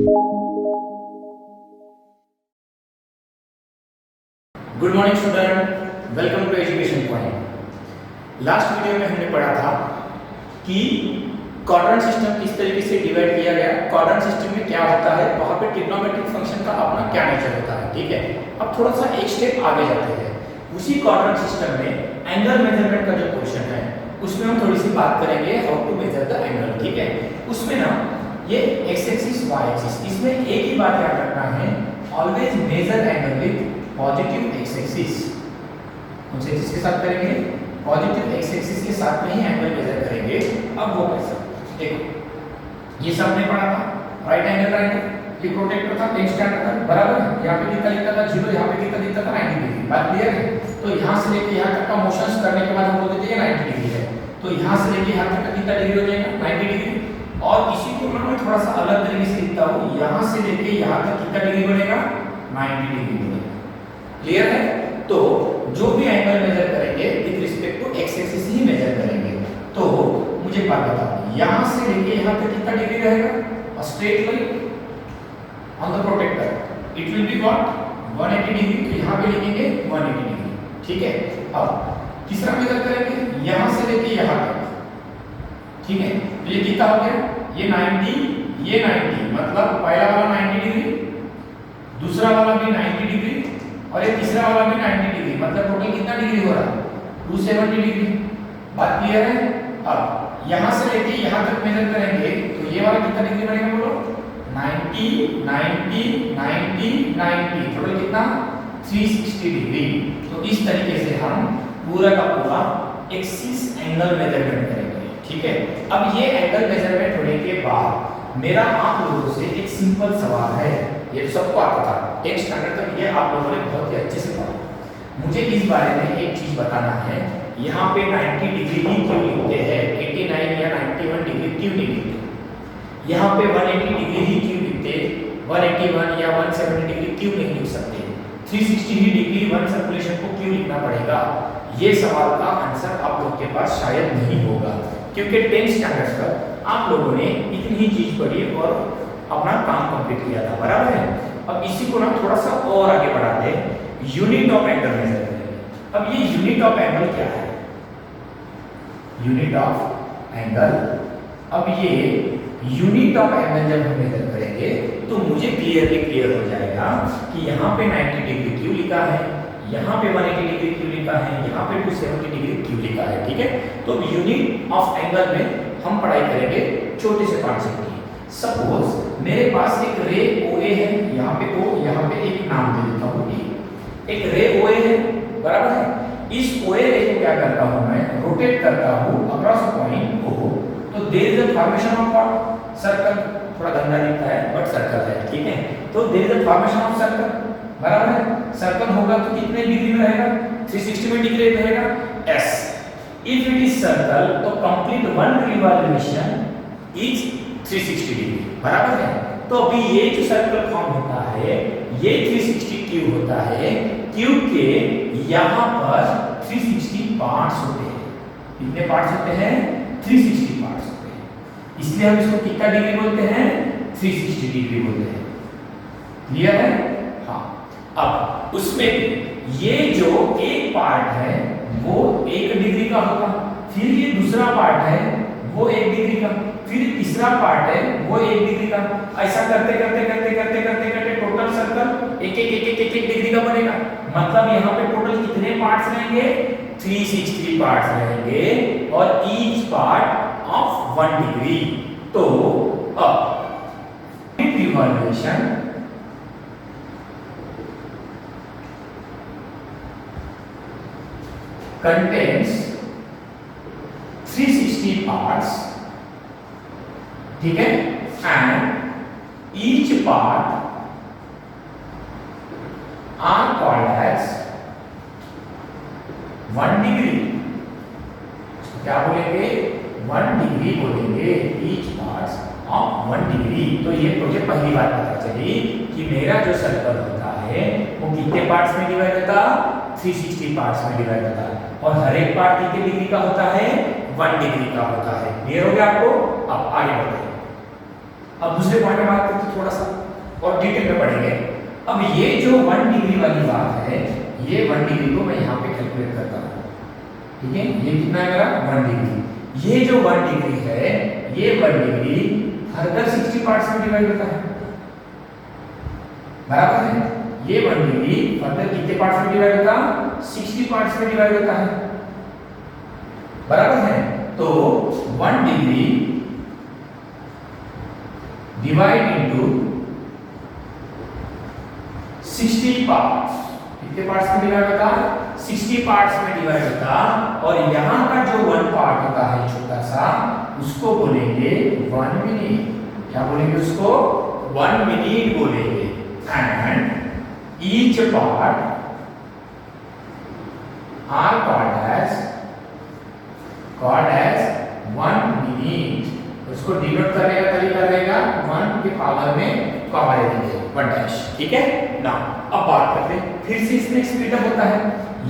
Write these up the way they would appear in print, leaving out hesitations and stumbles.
Good morning student, welcome to education point. Last video में हमने पढ़ा था कि क्वाड्रेंट सिस्टम किस तरीके से डिवाइड किया गया, क्वाड्रेंट सिस्टम में क्या होता है, वहां पे ट्रिग्नोमेट्रिक फंक्शन का अपना क्या नेचर होता है। ठीक है, अब थोड़ा सा एक स्टेप आगे जाते हैं। उसी क्वाड्रेंट सिस्टम में एंगल मेजरमेंट का जो क्वेश्चन है उसमें हम थोड़ी सी बात करेंगे how to measure the angle. ठीक है, उसमें ना ये एक्स एक्सिस वाई एक्सिस, इसमें एक ही बात याद रखना है, always major angle with positive x axis. कौन से एक्सिस के साथ करेंगे? पॉजिटिव एक्स एक्सिस के साथ में ही एंगल मेजर करेंगे। अब वो कैसा, देखो ये सब ने पढ़ा था, राइट एंगल ट्रायंगल, ये प्रोटेक्टर था, टेन स्टैंडर्ड था, बराबर है। यहाँ पे लिखा था 0, यहाँ पे लिखा था 90 डिग्री। बात क्लियर है? तो यहाँ से लेके यहाँ तक का मोशंस करने के बाद हम बोल देते हैं 90 डिग्री है, तो यहाँ से लेके यहाँ तक का कितना डिग्री हो जाएगा? 90 डिग्री। और इसी को मैं थोड़ा सा अलग तरीके से लिखता हूँ, यहाँ से लेके यहाँ तक कितना डिग्री बनेगा? 90 डिग्री बनेगा। क्लियर है? तो जो भी एंगल मेजर करेंगे with respect to X axis ही मेजर करेंगे। तो मुझे बात बताओ, यहाँ से लेके यहाँ तक कितना डिग्री रहेगा? A straight line on the protractor, it will be what? 180 degree. तो यहाँ पे लिखेंगे 180 डिग्री। ठीक है, अब तीसरा मेजर करेंगे यहाँ से लेके यहाँ तक। ठीक है, तो ये कितना हो गया? ये 90, ये 90, मतलब पहला वाला 90 डिग्री, दूसरा वाला भी 90 डिग्री और ये तीसरा वाला भी 90 डिग्री, मतलब टोटल कितना डिग्री हो रहा है? 270 डिग्री। बात क्लियर है? अब यहाँ से लेके यहाँ तक मेजर करेंगे तो ये वाला कितना डिग्री बनेगा बोलो? 90, 90, 90, 90, टोटल कितना? 360 डिग्री। तो इस तरीके से हम पूरा का पूरा एक्सिस एंगल मेजरमेंट करेंगे। ठीक है, अब ये एंगल मेजरमेंट होने के बाद मेरा आप लोगों से एक सिंपल सवाल है, ये तो सबको आता था, 10 स्टैंडर्ड तक ये आप लोगों ने बहुत ही अच्छे से पढ़ा। मुझे इस बारे में एक चीज बताना है, यहाँ पे 90 डिग्री ही क्यों लिखते हैं, 89 या 91 डिग्री क्यों नहीं लिखते? यहाँ पे 180 डिग्री ही क्यों लिखते, 181 या 170 डिग्री क्यों नहीं लिख सकते? 360 डिग्री वन सर्कुलेशन को क्यों लिखना पड़ेगा? ये सवाल का आंसर आप लोग के पास शायद नहीं होगा, क्योंकि 10 स्टैंडर्ड तक आप लोगों ने इतनी ही चीज पढ़ी और अपना काम कंप्लीट किया था, बराबर है। अब इसी को ना थोड़ा सा और आगे बढ़ाते हैं, यूनिट ऑफ एंगल मेजर करेंगे। अब ये यूनिट ऑफ एंगल क्या है? यूनिट ऑफ एंगल, अब ये यूनिट ऑफ एंगल जब हम मेजर करेंगे तो मुझे क्लियर हो जाएगा कि यहाँ पे 90 डिग्री क्यों लिखा है, यहाँ पे 180 डिग्री क्यों लिखा है, यहाँ पे 270 डिग्री क्यों लिखा है। ठीक है, तो यूनिट ऑफ एंगल में हम पढ़ाई करेंगे छोटे से कॉन्सेप्ट की। सपोज मेरे पास एक रे OA है, यहाँ पे O, यहाँ पे एक नाम दे देता हूँ E। एक रे OA है, बराबर है। इस OA रे को क्या करता हूँ मैं? रोटेट करता हूँ अक्रॉस पॉइंट O। तो there is a formation of what? Circle. थोड़ा गंदा दिखता है बट सर्कल है। ठीक है, तो there is a formation of circle, बराबर है। सर्कल होगा तो कितने डिग्री में रहेगा? 360 में डिग्री रहेगा। S if it is circle तो complete one revolution is 360 degree, बराबर है। तो अभी ये जो सर्कल फॉर्म होता है ये 360 क्यों होता है? क्योंकि यहाँ पर 360 पार्ट्स होते हैं। कितने पार्ट्स होते हैं? 360 पार्ट्स होते हैं, इसलिए हम इसको कितना डिग्री बोलते हैं? 360 डिग्री बोलते हैं। क्लियर है? हाँ, अब उसमें ये जो एक पार्ट है वो 1 डिग्री का होगा, फिर ये दूसरा पार्ट है वो 1 डिग्री का, फिर तीसरा पार्ट है वो 1 डिग्री का। ऐसा करते करते टोटल सर्कल एक डिग्री का बनेगा। मतलब यहाँ पे टोटल कितने पार्ट्स रहेंगे? 360 पार्ट्स रहेंगे और ईच पार्ट ऑफ 1 डिग्री। तो अब रिवॉल्यूशन contains 360 parts, ठीक है, and each part are called as 1 degree। क्या बोलेंगे? 1 डिग्री बोलेंगे, each parts of 1 डिग्री। तो ये मुझे पहली बात पता चली कि मेरा जो सर्कल होता है वो कितने पार्ट्स में डिवाइड होता? 360 पार्ट्स में डिवाइड होता है, और हर एक पार्ट कितने डिग्री का होता है? 1 डिग्री का होता है। क्लियर हो गया आपको? अब आगे बढ़ते हैं। अब दूसरे पॉइंट में बात करते हैं थोड़ा सा। और डिटेल में पढ़ेंगे। अब ये जो 1 डिग्री वाली बात है, ये 1 डिग्री को मैं यहाँ पे कैलकुलेट करता हूँ, ठीक है। ये कितना है मेरा 1 डिग्री। ये जो 1 डिग्री है, ये 1 डिग्री फर्दर 60 पार्ट्स में डिवाइड होता है, बराबर है। ये 1 डिग्री फर्दर कितने पार्ट्स में डिवाइड होता है? 60 पार्ट्स में डिवाइड होता है, बराबर है। तो 1 डिग्री डिवाइड इनटू 60 पार्ट्स, कितने पार्ट्स में डिवाइड होता है? 60 पार्ट्स में डिवाइड होता। और यहां का जो 1 पार्ट होता है छोटा सा, उसको बोलेंगे 1 मिनट। क्या बोलेंगे उसको? 1 मिनट बोलेंगे। And each part are called as 1 minute. उसको डिनोट करने का तरीका रहेगा 1 के पावर में पावर देंगे 1 डैश, ठीक है ना। अब बात करते हैं फिर से इसमें स्पीड अप होता है।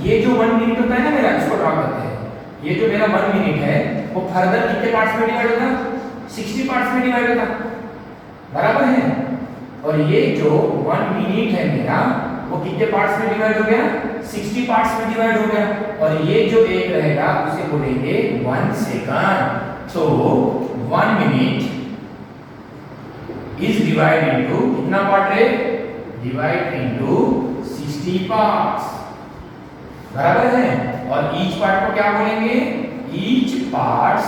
ये जो 1 मिनट होता है ना मेरा, इसको ड्रा करते हैं। ये जो मेरा 1 मिनट है वो फर्दर कितने पार्ट्स में डिवाइड होता? 60 पार्ट्स में डिवाइड होता, बराबर है। और ये जो 1 मिनट है मेरा, वो कितने पार्ट्स में डिवाइड हो गया? 60 पार्ट्स में डिवाइड हो गया। और ये जो एक रहेगा उसे बोलेंगे 1 सेकंड। तो 1 मिनट इज डिवाइड इनटू कितना पार्ट है? डिवाइड इनटू 60 पार्ट्स, बराबर है। और ईच पार्ट को क्या बोलेंगे? Each parts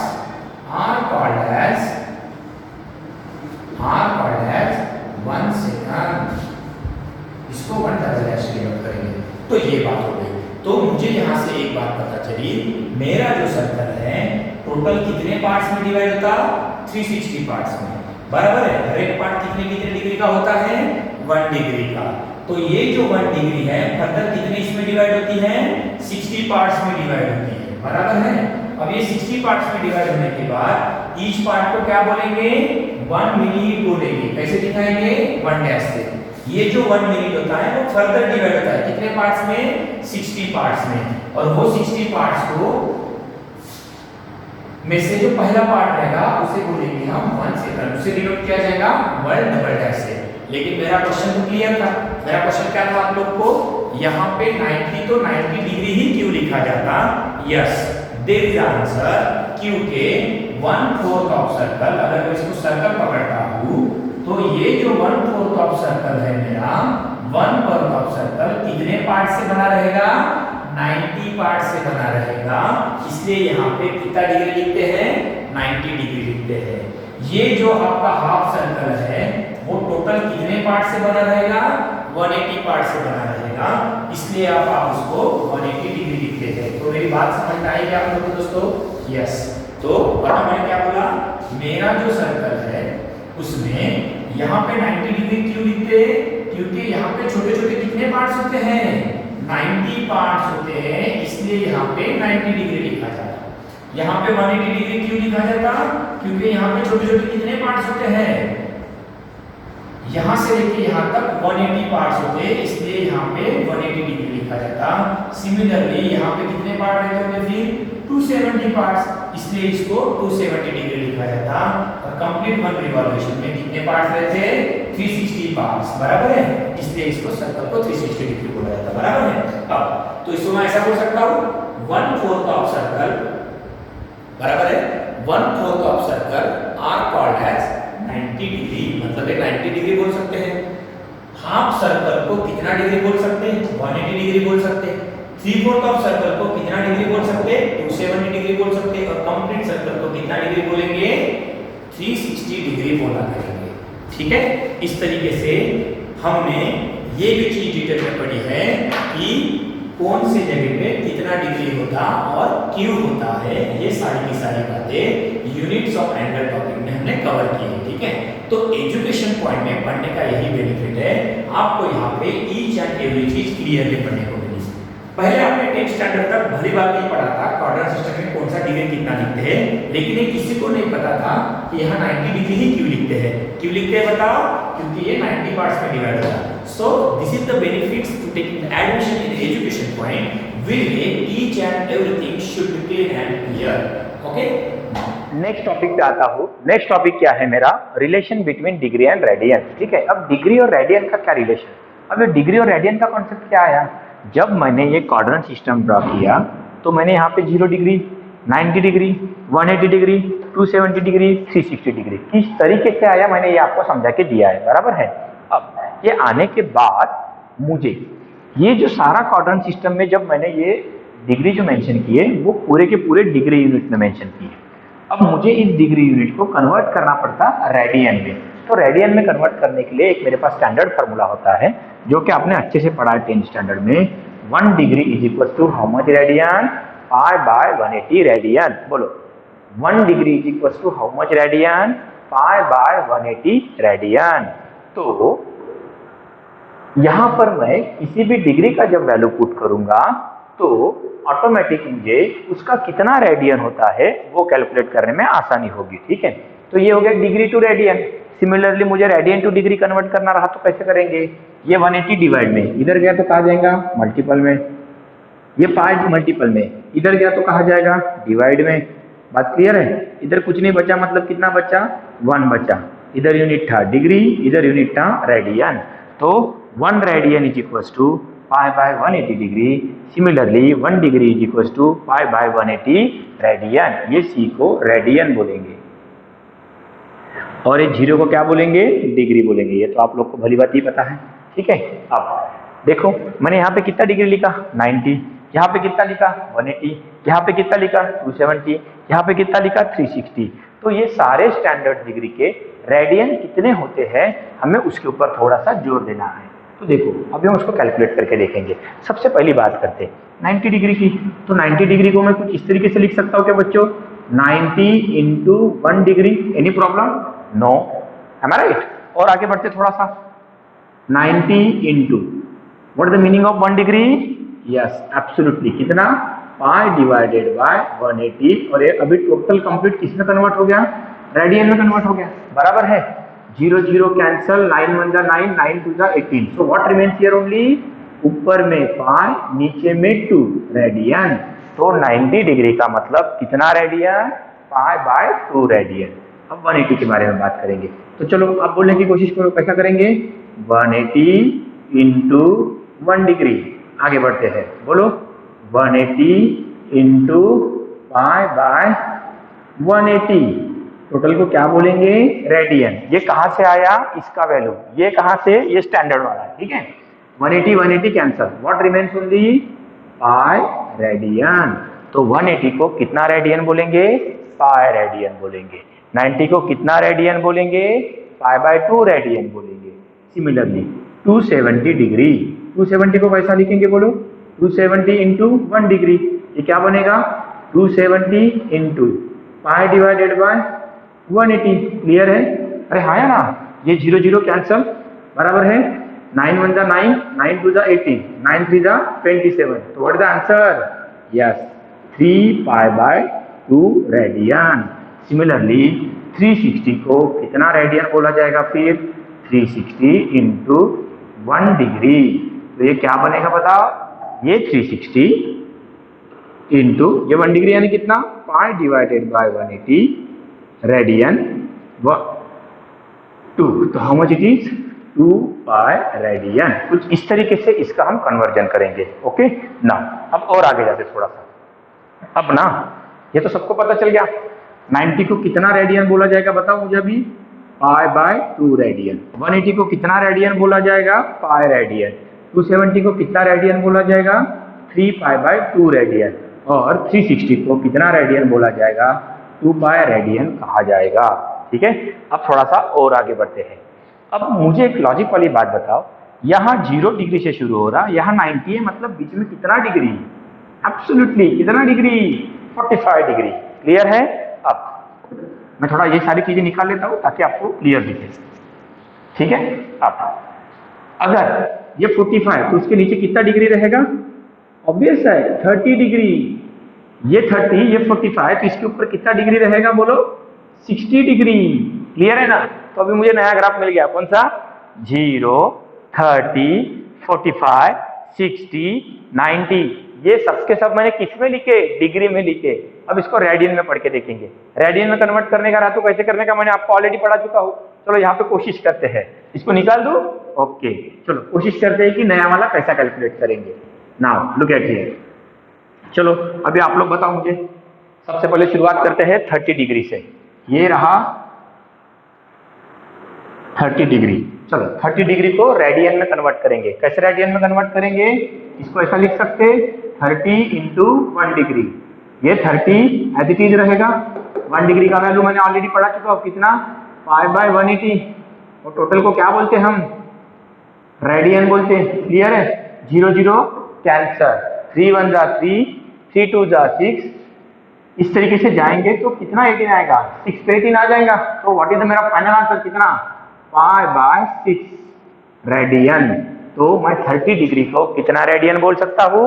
are called as 1 second. इसको 1 डबल डैश डिनोट करेंगे। तो ये बात हो गई। तो मुझे यहां से एक बात पता चली, मेरा जो सर्कल है टोटल कितने पार्ट्स में डिवाइड होता? 360 पार्ट्स में, बराबर है। हर एक पार्ट कितने डिग्री का होता है? 1 डिग्री का। तो ये जो 1 डिग्री है फर्दर कितने इसमें डिवाइड होती है? 60 पार्ट्स में डिवाइड होती है, बराबर है। अब ये 60 पार्ट्स में डिवाइड होने के बाद ईच पार्ट को क्या बोलेंगे? 1 मिनट बोलेंगे। कैसे दिखाएंगे? 1 डैश से। ये जो 1 मिनट होता है वो फर्दर डिवाइड होता है कितने पार्ट्स में? 60 पार्ट्स में। और वो 60 पार्ट्स को में से जो पहला पार्ट रहेगा उसे बोलेंगे हम 1 सेकंड। उसे डिनोट किया जाएगा 1 डबल डैश से। लेकिन मेरा क्वेश्चन तो क्लियर था। मेरा क्वेश्चन क्या था आप लोग को? यहाँ पे 90 तो 90 डिग्री ही क्यों लिखा जाता? Yes, there is answer. क्योंकि 1/4 ऑफ सर्कल, अगर मैं इसको सर्कल पकड़ता हूँ तो ये जो 1/4 ऑफ सर्कल है मेरा, 1/4 ऑफ सर्कल कितने पार्ट से बना रहेगा? 90 पार्ट से बना रहेगा। इसलिए यहाँ पे कितना डिग्री लिखते हैं? 90 डिग्री लिखते हैं। ये जो आपका हाफ सर्कल है वो टोटल कितने पार्ट से बना रहेगा? 180 पार्ट से बना रहेगा। इसलिए आप उसको 180 डिग्री लिखते हैं। तो मेरी बात समझ में आई क्या आप लोगों को दोस्तों? यस। तो मैंने क्या बोला? मेरा जो सर्कल है उसमें यहाँ पे 90 डिग्री क्यों लिखते हैं? क्योंकि यहाँ पे छोटे छोटे कितने पार्ट्स होते हैं? 90 पार्ट्स होते हैं, इसलिए यहाँ पे 90 डिग्री लिखा जाता है। यहाँ पे 180 डिग्री क्यों लिखा जाता? क्योंकि यहाँ पे छोटे छोटे कितने पार्ट्स होते हैं? यहाँ से लेके यहाँ तक 180 पार्ट्स होते हैं, इसलिए यहाँ पे 180 डिग्री लिखा जाता। सिमिलरली यहाँ पे कितने पार्ट रहते होंगे? फिर 270 पार्ट्स, इसलिए इसको 270 डिग्री लिखा जाता। और कंप्लीट 1 रिवॉल्यूशन में कितने पार्ट्स रहते हैं? 360 पार्ट्स, बराबर है। इसलिए इसको सर्कल को 360 डिग्री बोला जाता है, बराबर है। अब तो इसको मैं ऐसा बोल सकता हूँ 1/4 ऑफ सर्कल, बराबर है। 1/4 of circle are called as 90 degree, मतलब 90 डिग्री बोल सकते हैं। हाफ सर्कल को कितना डिग्री बोल सकते हैं? 180 डिग्री बोल सकते हैं। 3/4 ऑफ सर्कल को कितना डिग्री बोल सकते हैं? 270 डिग्री बोल सकते हैं। और कंप्लीट सर्कल को कितना डिग्री बोलेंगे? 360 डिग्री बोला करेंगे, ठीक है। इस तरीके से हमने ये भी चीज डिटेल में पढ़ी है कि कौन से जगह पे कितना डिग्री होता और क्यों होता है। ये सारी की सारी बातें यूनिट्स ऑफ एंगल टॉपिक में हमने कवर की है, ठीक है। तो एजुकेशन पॉइंट में पढ़ने का यही बेनिफिट है, आपको यहाँ पे ईच एंड एवरी चीज क्लियरली पढ़ने को मिली। पहले आपने 10th स्टैंडर्ड तक भली बात नहीं पढ़ा था क्वाड्रेंट सिस्टम में कौन सा डिग्री कितना लिखते हैं, लेकिन ये किसी को नहीं पता था कि यहाँ 90 डिग्री ही क्यों लिखते हैं। क्यों लिखते हैं बताओ? क्योंकि ये 90 पार्ट्स में डिवाइड होता है। So this is the benefits to taking admission in education point. Will make each and everything should be clear and clear. Okay. Next topic पे आता हूँ। नेक्स्ट टॉपिक क्या है मेरा? Relation between degree and radian. ठीक है, अब degree और रेडियन का क्या रिलेशन? अब ये डिग्री और रेडियन का कॉन्सेप्ट क्या आया? जब मैंने ये क्वाड्रेंट सिस्टम ड्रॉ किया तो मैंने यहाँ पे 0 degree, 90 degree, 180 degree, 270 degree, 360 degree किस तरीके से आया मैंने ये आपको समझा के दिया है, बराबर है। अब ये आने के बाद मुझे ये जो सारा क्वाड्रेंट सिस्टम में जब मैंने ये डिग्री जो मेंशन किए वो पूरे के पूरे डिग्री यूनिट में मेंशन किए। अब मुझे इस डिग्री यूनिट को कन्वर्ट करना पड़ता रेडियन में। तो रेडियन में कन्वर्ट करने के लिए एक मेरे पास स्टैंडर्ड फार्मूला होता है जो कि आपने अच्छे से पढ़ा है 10th स्टैंडर्ड में। 1 degree is equal to how much radian? Pi by 180 radian. बोलो, 1 degree is equal to how much radian? Pi by 180 radian. तो यहां पर मैं किसी भी डिग्री का जब वैल्यू पुट करूंगा तो ऑटोमेटिक मुझे उसका कितना रेडियन होता है वो कैलकुलेट करने में आसानी होगी। ठीक है, तो ये हो गया डिग्री टू रेडियन। सिमिलरली मुझे रेडियन टू डिग्री कन्वर्ट करना रहा तो कैसे करेंगे? ये 180 डिवाइड में, इधर गया तो कहा जाएगा मल्टीपल में, ये पाई मल्टीपल में, इधर गया तो कहा जाएगा डिवाइड में। बात क्लियर है? इधर कुछ नहीं बचा, मतलब कितना बचा? 1 बचा। इधर यूनिट था डिग्री, इधर यूनिट था रेडियन। तो 1 radian is equal to pi by 180 degree. Similarly 1 degree is equal to pi by 180 radian. ये सी को रेडियन बोलेंगे और ये 0 को क्या बोलेंगे? डिग्री बोलेंगे। ये तो आप लोग को भली बात ही पता है। ठीक है, अब देखो मैंने यहाँ पे कितना डिग्री लिखा? 90। यहाँ पे कितना लिखा? 180। यहाँ पे कितना लिखा? 270। यहाँ पे कितना लिखा? 360। तो ये सारे स्टैंडर्ड डिग्री के रेडियन कितने होते हैं हमें उसके ऊपर थोड़ा सा जोर देना है। तो देखो अभी हम उसको कैलकुलेट करके देखेंगे। सबसे पहली बात करते हैं 90 डिग्री की। तो 90 डिग्री को मैं कुछ इस तरीके से लिख सकता हूँ क्या बच्चों? 90 into 1 degree. Any problem? No, am I right? और आगे बढ़ते थोड़ा सा। 90 into what is the meaning of 1 degree? Yes absolutely, कितना? Pi divided by 180। और ये अभी टोटल कंप्लीट किसमें कन्वर्ट हो गया? रेडियन में कन्वर्ट हो गया, बराबर है। 0 0 cancel, 9 1 9, 9 2 18। So what remains here only? ऊपर में पाई, नीचे में 2 रेडियन। तो 90 डिग्री का मतलब कितना रेडियन? Pi bye 2 radian. अब 180 के बारे में बात करेंगे। तो चलो अब बोलने की कोशिश करो, कैसा करेंगे? 180 इंटू 1 डिग्री। आगे बढ़ते हैं, बोलो 180 इंटू पाई बाय 180। टोटल को क्या बोलेंगे? रेडियन। ये कहां से आया? इसका वैल्यू। ये कहां से? ये स्टैंडर्ड वाला है। ठीक है, 180 180 cancel, what remains only? Pi radian. तो 180 को कितना रेडियन बोलेंगे? पाई रेडियन बोलेंगे। 90 को कितना रेडियन बोलेंगे? पाई बाय 2 रेडियन बोलेंगे। सिमिलरली 270 डिग्री, 270 को कैसा लिखेंगे बोलो? 270 इंटू 1 डिग्री। ये क्या बनेगा? 270 into pi divided by 180। Clear है? अरे हाँ या ना? ये 0 0 कैंसल, बराबर है। 9 1 9, 9 2 18, 9 3 27। तो what is the answer? Yes, 3 pi by 2 radian. Similarly 360 को कितना रेडियन बोला जाएगा फिर? 360 इंटू 1 डिग्री। तो ये क्या बनेगा बताओ? ये 360 इंटू ये 1 डिग्री यानी कितना? Pi divided by 180 radian 2। तो how much it is? 2 pi radian. कुछ इस तरीके से इसका हम कन्वर्जन करेंगे। ओके ना, अब और आगे जाते थोड़ा सा। अब ना ये तो सबको पता चल गया 90 को कितना रेडियन बोला जाएगा बताओ मुझे अभी? Pi by 2 radian. 180 को कितना रेडियन बोला जाएगा? Pi radian. 270 को कितना रेडियन बोला जाएगा? 3 पाई बाय 2 रेडियन। और 360 को कितना रेडियन बोला जाएगा? 2 पाई रेडियन कहा जाएगा। ठीक है, अब थोड़ा सा और आगे बढ़ते हैं। अब मुझे एक लॉजिक वाली बात बताओ, यहाँ 0 डिग्री से शुरू हो रहा, यहाँ 90 है, मतलब बीच में कितना डिग्री? एब्सोल्युटली कितना डिग्री? 45 डिग्री। क्लियर है? अब मैं थोड़ा ये सारी चीजें निकाल लेता हूं ताकि आपको क्लियर दिखे। ठीक है, अब अगर ये 45 तो उसके नीचे कितना डिग्री रहेगा? ऑब्वियस है 30 डिग्री। ये 30, ये 45, तो इसके ऊपर कितना डिग्री रहेगा बोलो? 60 डिग्री। क्लियर है ना? तो अभी मुझे नया ग्राफ मिल गया, कौन सा? 0 30 45 60 90। ये सबके सब मैंने किस में लिखे, डिग्री में लिखे। अब इसको रेडियन में पढ़ के देखेंगे। रेडियन में कन्वर्ट करने का रहा तो कैसे करने का मैंने आपको ऑलरेडी पढ़ा चुका हूँ। चलो यहाँ पे कोशिश करते हैं, इसको निकाल दो। ओके चलो कोशिश करते हैं कि नया वाला कैसा कैलकुलेट करेंगे। Now look at here. चलो अभी आप लोग बताओ मुझे। सबसे पहले शुरुआत करते हैं 30 डिग्री से। ये रहा 30 डिग्री। चलो 30 डिग्री को रेडियन में कन्वर्ट करेंगे। कैसे रेडियन में कन्वर्ट करेंगे, इसको ऐसा लिख सकते 30 इंटू 1 डिग्री। ये 30 एज इट इज रहेगा। 1 डिग्री का वैल्यू मैंने ऑलरेडी पढ़ा चुका हूँ, कितना, π/180। और टोटल को क्या बोलते हैं हम, रेडियन बोलते हैं। क्लियर है। 0 0 कैंसर, 3 1 जा 3, 3 2 जा 6। इस तरीके से जाएंगे तो कितना 18 आएगा, 6 पे 18 आ जाएगा। तो व्हाट इज मेरा फाइनल आंसर, कितना, π/6 रेडियन। तो मैं 30 डिग्री को कितना रेडियन बोल सकता हूँ,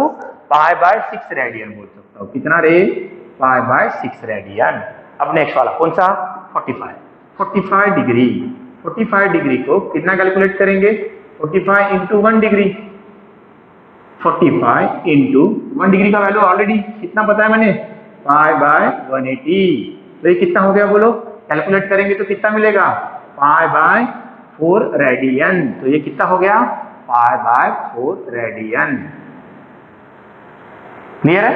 π/6 रेडियन बोल सकता हूँ। कितना रे, π/6 रेडियन। अब नेक्स्ट वाला कौन सा, 45 डिग्री। 45 डिग्री को कितना कैलकुलेट करेंगे, 45 इंटू 1 डिग्री। 45 इंटू 1 डिग्री का वैल्यू ऑलरेडी कितना बताया मैंने, π/180। तो ये कितना हो गया बोलो, कैलकुलेट करेंगे तो कितना मिलेगा, π/4 रेडियन। तो ये कितना हो गया, π/4 रेडियन। क्लियर है,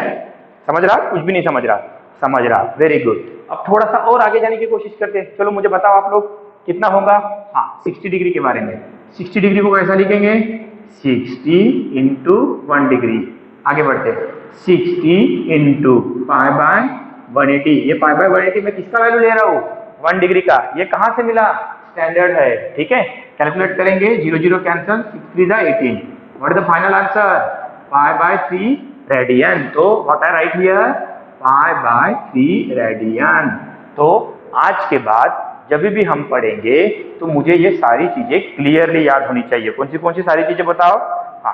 समझ रहा, कुछ भी नहीं समझ रहा, समझ रहा, वेरी गुड। अब थोड़ा सा और आगे जाने की कोशिश करते हैं। चलो मुझे बताओ आप लोग कितना होगा। हाँ 60 डिग्री के बारे में। 60 डिग्री को कैसा लिखेंगे, 60 इंटू 1 डिग्री। आगे बढ़ते हैं, 60 इंटू π/180। ये π/180 में किसका वैल्यू ले रहा हूँ, 1 डिग्री का। ये कहाँ से मिला, स्टैंडर्ड है, ठीक है। कैलकुलेट करेंगे, 0 0 cancel, 6 3 18। What is the final answer, π/3 radian. तो what I write here, π/3 radian. तो आज के बाद जब भी हम पढ़ेंगे तो मुझे ये सारी चीजें क्लियरली याद होनी चाहिए। कौन सी सारी चीजें बताओ। हाँ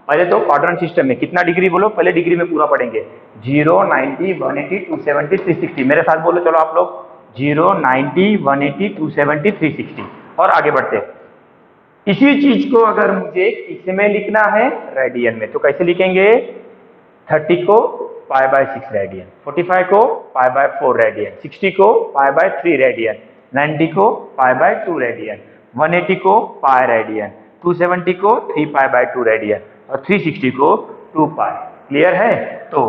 पहले तो क्वाड्रेंट सिस्टम में कितना डिग्री बोलो, पहले डिग्री में पूरा पढ़ेंगे। 0 90 180 270 360। मेरे साथ बोलो चलो आप लोग, 0 90 180 270 360। और आगे बढ़ते हैं। इसी चीज को अगर मुझे किसमें लिखना है, रेडियन में, तो कैसे लिखेंगे, 30 को π/6 रेडियन, 45 को π/4 रेडियन, 60 को π/3 रेडियन, 90 को π/2 रेडियन, 180 को π रेडियन, 270 को 3π/2 रेडियन और 360 को 2π। क्लियर है। तो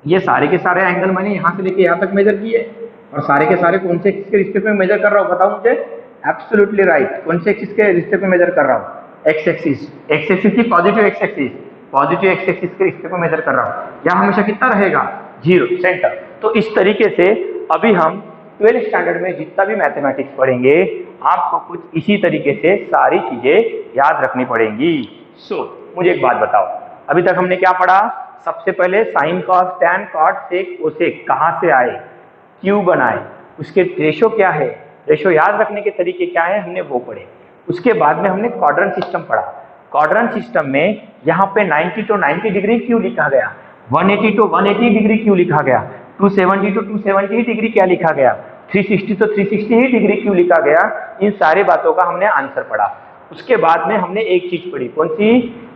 ये सारे के सारे एंगल मैंने यहाँ से लेके यहाँ तक मेजर किए और सारे के सारे कौन से एक्सिस के रिस्पेक्ट में मेजर कर रहा हूँ बताओ मुझे। Absolutely right. कौन से एक्सिस के रिस्पेक्ट में मेजर कर रहा हूँ, एक्स एक्सिस। एक्स एक्सिस की positive x axis, positive x axis के रिस्पेक्ट में मेजर कर रहा हूँ। यहाँ हमेशा कितना रहेगा, 0 सेंटर। तो इस तरीके से अभी हम 12th स्टैंडर्ड में जितना भी मैथमेटिक्स पढ़ेंगे आपको कुछ इसी तरीके से सारी चीजें याद रखनी पड़ेंगी। मुझे एक बात बताओ, अभी तक हमने क्या पढ़ा। सबसे पहले sine cos tan cot sec cosec कहाँ से आए, क्यों बनाए, उसके रेशो क्या है, रेशो याद रखने के तरीके क्या है, हमने वो पढ़े। उसके बाद में हमने क्वाड्रेंट सिस्टम पढ़ा। क्वाड्रेंट सिस्टम में यहाँ पे 90 तो 90 डिग्री क्यों लिखा गया, 180 तो 180 डिग्री क्यों लिखा गया, 270 तो 270 डिग्री क्या लिखा गया, 360 तो 360 ही डिग्री क्यों लिखा गया। इन सारे बातों का हमने आंसर पढ़ा। उसके बाद में हमने एक चीज पढ़ी, कौन सी,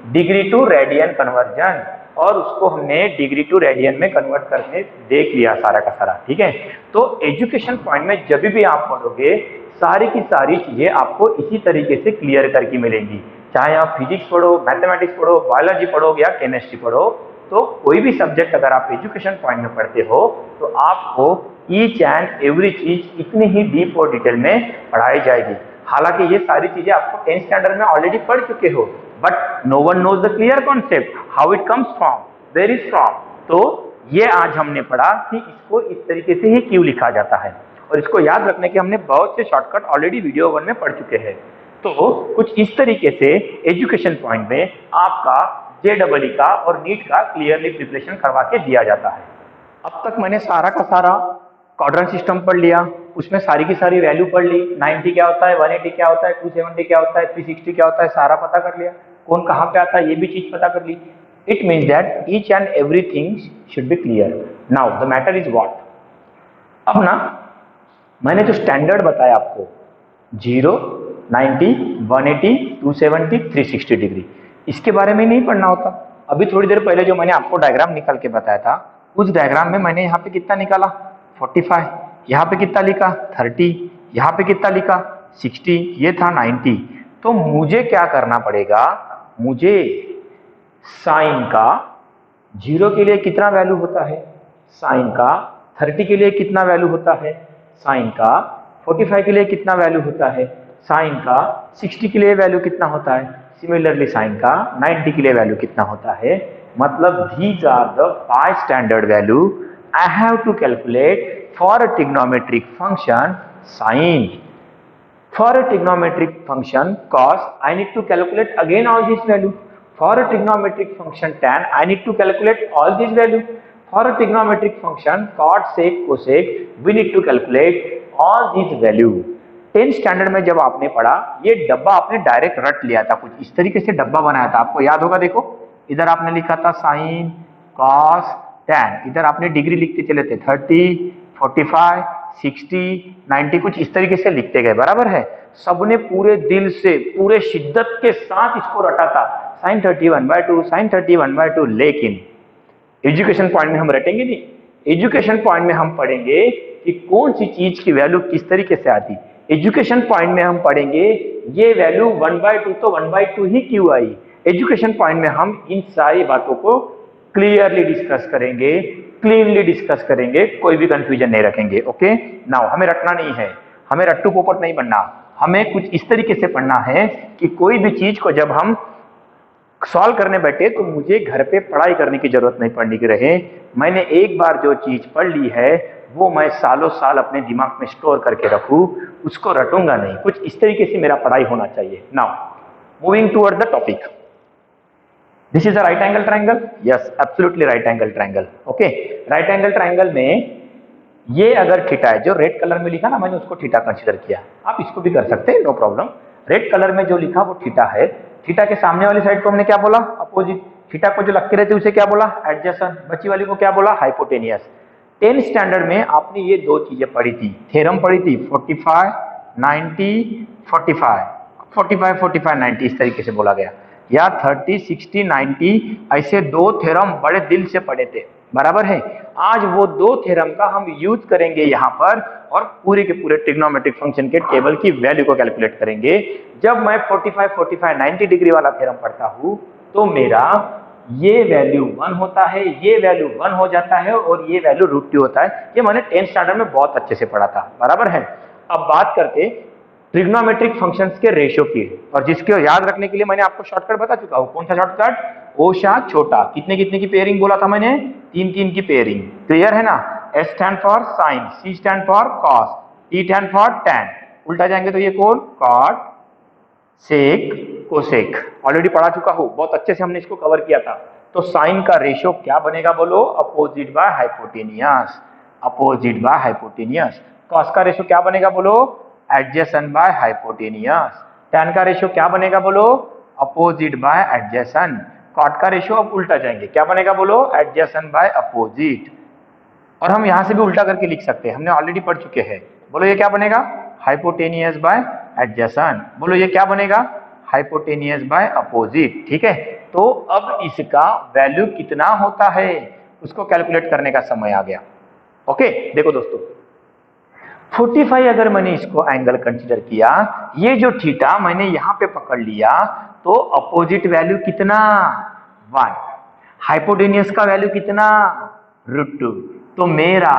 डिग्री टू रेडियन कन्वर्जन, और उसको हमने डिग्री टू रेडियन में कन्वर्ट करके देख लिया सारा का सारा। ठीक है। तो एजुकेशन पॉइंट में जब भी आप पढ़ोगे सारी की सारी चीजें आपको इसी तरीके से क्लियर करके मिलेंगी। चाहे आप फिजिक्स पढ़ो, मैथमेटिक्स पढ़ो, बायोलॉजी पढ़ो या केमिस्ट्री पढ़ो, तो कोई भी सब्जेक्ट अगर आप एजुकेशन पॉइंट में पढ़ते हो तो आपको ईच एंड एवरी चीज इतनी ही डीप और डिटेल में पढ़ाई जाएगी। हालांकि ये सारी चीजें आपको 10th स्टैंडर्ड में ऑलरेडी पढ़ चुके हो, but no one knows the clear concept, how it comes from, where is from. तो ये आज हमने पढ़ा कि इसको इस तरीके से ही क्यों लिखा जाता है, और इसको याद रखने के हमने बहुत से शॉर्टकट ऑलरेडी वीडियो 1 में पढ़ चुके हैं। तो कुछ इस तरीके से एजुकेशन पॉइंट में आपका JEE का और नीट का क्लियरली प्रिपरेशन करवा के दिया जाता है। अब तक मैंने सारा का सारा क्वाड्रेंट सिस्टम पढ़ लिया, उसमें सारी की सारी वैल्यू पढ़ ली। 90 क्या होता है, 180 क्या होता है, 270 क्या होता है, 360 क्या होता है, सारा पता कर लिया। कौन कहाँ पे आता है ये भी चीज पता कर ली। It means that each and everything should be clear. Now the matter is what. अब ना मैंने जो स्टैंडर्ड बताया आपको 0, 90, 180, 270, 360 डिग्री, इसके बारे में नहीं पढ़ना होता। अभी थोड़ी देर पहले जो मैंने आपको डायग्राम निकाल के बताया था, उस डायग्राम में मैंने यहाँ पे कितना निकाला 45, यहाँ पे कितना लिखा 30, यहाँ पे कितना लिखा 60, ये था 90। तो मुझे क्या करना पड़ेगा, मुझे साइन का 0 के लिए कितना वैल्यू होता है, साइन का 30 के लिए कितना वैल्यू होता है, साइन का 45 के लिए कितना वैल्यू होता है, साइन का 60 के लिए वैल्यू कितना होता है, सिमिलरली साइन का 90 के लिए वैल्यू कितना होता है। मतलब these are the 5 standard value I have to calculate for a trigonometric function sine. For a trigonometric function cos, I need to calculate again all these values. For a trigonometric function tan, I need to calculate all these values. For a trigonometric function cot, sec, cosec, we need to calculate all these values. 10th standard में जब आपने पढ़ा, ये डब्बा आपने direct रट लिया था, कुछ इस तरीके से डब्बा बनाया था, आपको याद होगा। देखो इधर आपने लिखा था साइन, कॉस, टैन, इधर आपने डिग्री लिखते चले थे 30, 45, 60, 90, कुछ इस तरीके से लिखते गए, बराबर है। सबने पूरे दिल से पूरे शिद्दत के साथ इसको रटा था, साइन 31/2, साइन 31/2। लेकिन एजुकेशन पॉइंट में हम रटेंगे नहीं, एजुकेशन पॉइंट में हम पढ़ेंगे कि कौन सी चीज की वैल्यू किस तरीके से आती। एजुकेशन पॉइंट में हम पढ़ेंगे ये वैल्यू 1/2 तो 1/2 ही क्यों आई। एजुकेशन पॉइंट में हम इन सारी बातों को क्लियरली डिस्कस करेंगे, क्लीनली डिस्कस करेंगे, कोई भी कंफ्यूजन नहीं रखेंगे। ओके नाउ, हमें रटना नहीं है, हमें रट्टू पोपट नहीं बनना, हमें कुछ इस तरीके से पढ़ना है कि कोई भी चीज को जब हम सॉल्व करने बैठे तो मुझे घर पे पढ़ाई करने की जरूरत नहीं पड़ने की रहे। मैंने एक बार जो चीज पढ़ ली है वो मैं सालों साल अपने दिमाग में स्टोर करके रखूं, उसको रटूंगा नहीं। कुछ इस तरीके से मेरा पढ़ाई होना चाहिए। Now moving toward the topic, this is a right angle triangle, yes absolutely right angle triangle. Okay, right angle triangle में ये अगर थीटा है, जो रेड कलर में लिखा ना, मैंने उसको थीटा कंसीडर किया, आप इसको भी कर सकते हैं, नो प्रॉब्लम। रेड कलर में जो लिखा वो थीटा है। थीटा के सामने वाली साइड को हमने क्या बोला, अपोजिट। थीटा को जो लगते रहते उसे क्या बोला, एडजेसेंट। बची वाली को क्या बोला, हाइपोटेनियस। 10th स्टैंडर्ड में आपने ये दो चीजें पढ़ी थी, थ्योरम पढ़ी थी 45, 90, 45, 45, 45, 90 इस तरीके से बोला गया, या 30, 60, 90 ऐसे दो थ्योरम बड़े दिल से पढ़े थे, बराबर है। आज वो दो थ्योरम का हम यूज करेंगे यहाँ पर और पूरे के पूरे ट्रिग्नोमेट्रिक फंक्शन के टेबल की वैल्यू को कैलकुलेट करेंगे। जब मैं 45, 45, 90 डिग्री वाला थ्योरम पढ़ता हूँ तो मेरा ये वैल्यू 1 होता है, ये वैल्यू 1 हो जाता है और ये वैल्यू √2 होता है। ये मैंने 10th स्टैंडर्ड में बहुत अच्छे से पढ़ा था, बराबर है। अब बात करते ट्रिग्नोमेट्रिक फंक्शंस के रेशियो की, और जिसको याद रखने के लिए मैंने आपको शॉर्टकट बता चुका हूं। कौन सा शॉर्टकट, ओशा छोटा। कितने कितने की पेयरिंग बोला था मैंने, 3 की पेयरिंग, क्लियर है ना। S stand for sine, C stand for cos, T stand for tan. उल्टा जाएंगे तो ये कौन, कॉट, सेक, कोसेक। ऑलरेडी पढ़ा चुका हूं, बहुत अच्छे से हमने इसको कवर किया था। तो साइन का रेशियो क्या बनेगा बोलो, opposite by hypotenuse, opposite by hypotenuse. Cos का रेशियो क्या बनेगा बोलो, एडजेसेंट बाय हाइपोटेनियस। टैन का रेशियो क्या बनेगा बोलो, अपोजिट बाय एडजेसेंट। कॉट का रेशियो अब उल्टा जाएंगे, क्या बनेगा बोलो, एडजेसेंट बाय अपोजिट। और हम यहां से भी उल्टा करके लिख सकते हैं, हमने ऑलरेडी पढ़ चुके हैं। बोलो ये क्या बनेगा, हाइपोटेनियस बाय एडजेसेंट। बोलो ये क्या बनेगा, हाइपोटेनियस बाय अपोजिट। ठीक है, तो अब इसका वैल्यू कितना होता है उसको कैलकुलेट करने का समय आ गया। ओके देखो दोस्तों, 45 अगर मैंने इसको एंगल कंसीडर किया, ये जो थीटा मैंने यहां पे पकड़ लिया, तो अपोजिट वैल्यू कितना, 1, हाइपोटेनियस का वैल्यू कितना, √2। तो मेरा